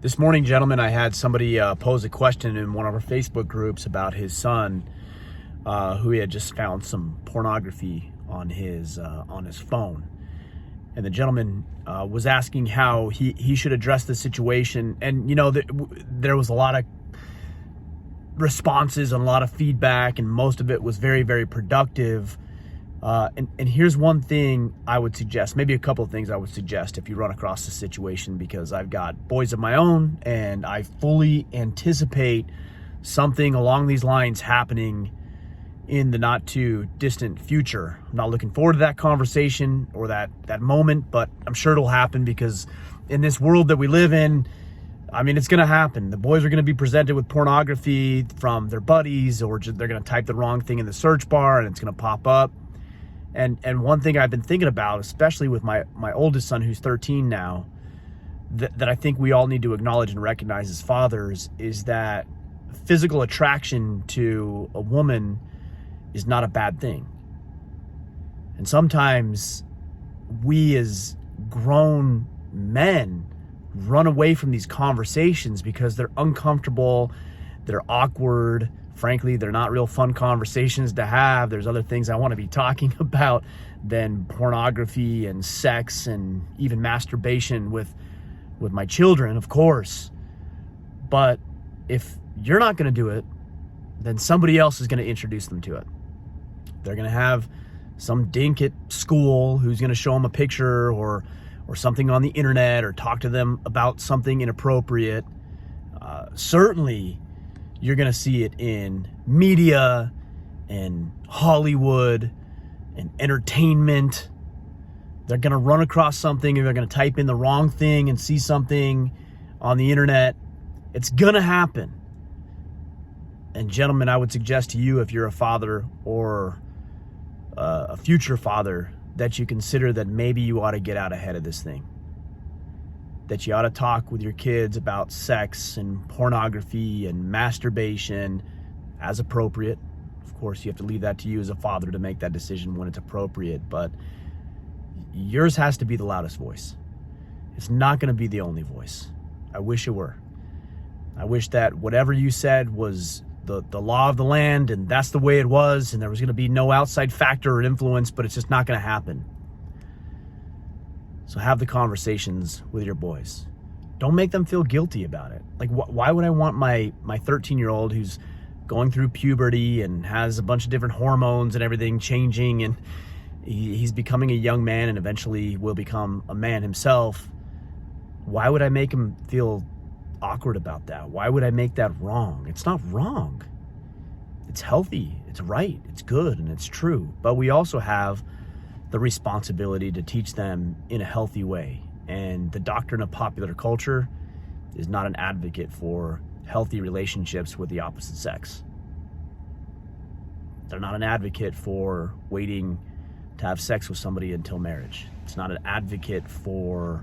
This morning, gentlemen, I had somebody pose a question in one of our Facebook groups about his son, who he had just found some pornography on his phone. And the gentleman was asking how he should address the situation. And, you know, there was a lot of responses and a lot of feedback, and most of it was very, very productive. And here's one thing I would suggest, maybe a couple of things I would suggest if you run across the situation, because I've got boys of my own and I fully anticipate something along these lines happening in the not too distant future. I'm not looking forward to that conversation or that moment, but I'm sure it'll happen, because in this world that we live in, I mean, it's going to happen. The boys are going to be presented with pornography from their buddies, or they're going to type the wrong thing in the search bar and it's going to pop up. And one thing I've been thinking about, especially with my oldest son, who's 13 now, that I think we all need to acknowledge and recognize as fathers, is that physical attraction to a woman is not a bad thing. And sometimes we as grown men run away from these conversations because they're uncomfortable, they're awkward. Frankly, they're not real fun conversations to have. There's other things I want to be talking about than pornography and sex and even masturbation with my children, of course. But if you're not going to do it, then somebody else is going to introduce them to it. They're going to have some dink at school who's going to show them a picture or something on the internet, or talk to them about something inappropriate. Certainly, you're going to see it in media and Hollywood and entertainment. They're going to run across something, and they're going to type in the wrong thing and see something on the internet. It's going to happen. And gentlemen, I would suggest to you, if you're a father or a future father, that you consider that maybe you ought to get out ahead of this thing. That you ought to talk with your kids about sex and pornography and masturbation as appropriate. Of course, you have to leave that to you as a father to make that decision when it's appropriate, but yours has to be the loudest voice. It's not going to be the only voice. I wish it were. I wish that whatever you said was the law of the land, and that's the way it was, and there was going to be no outside factor or influence, but it's just not going to happen. So have the conversations with your boys. Don't make them feel guilty about it. Like, why would I want my 13-year-old who's going through puberty and has a bunch of different hormones and everything changing, and he's becoming a young man and eventually will become a man himself. Why would I make him feel awkward about that? Why would I make that wrong? It's not wrong. It's healthy, it's right, it's good, and it's true. But we also have the responsibility to teach them in a healthy way. And the doctrine of popular culture is not an advocate for healthy relationships with the opposite sex. They're not an advocate for waiting to have sex with somebody until marriage. It's not an advocate for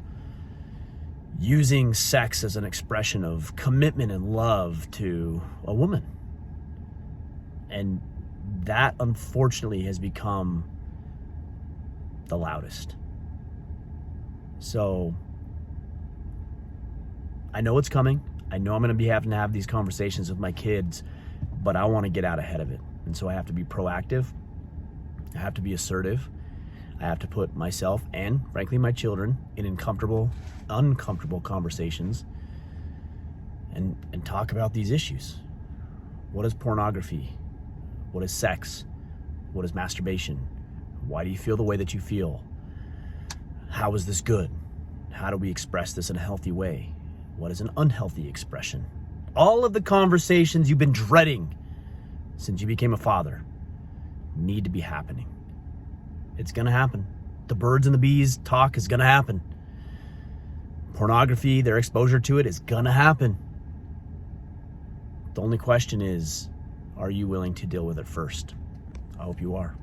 using sex as an expression of commitment and love to a woman. And that, unfortunately, has become the loudest. So I know it's coming. I know I'm going to be having to have these conversations with my kids, but I want to get out ahead of it. And so I have to be proactive. I have to be assertive. I have to put myself and, frankly, my children in uncomfortable conversations and talk about these issues. What is pornography? What is sex? What is masturbation? Why do you feel the way that you feel? How is this good? How do we express this in a healthy way? What is an unhealthy expression? All of the conversations you've been dreading since you became a father need to be happening. It's going to happen. The birds and the bees talk is going to happen. Pornography, their exposure to it is going to happen. The only question is, are you willing to deal with it first? I hope you are.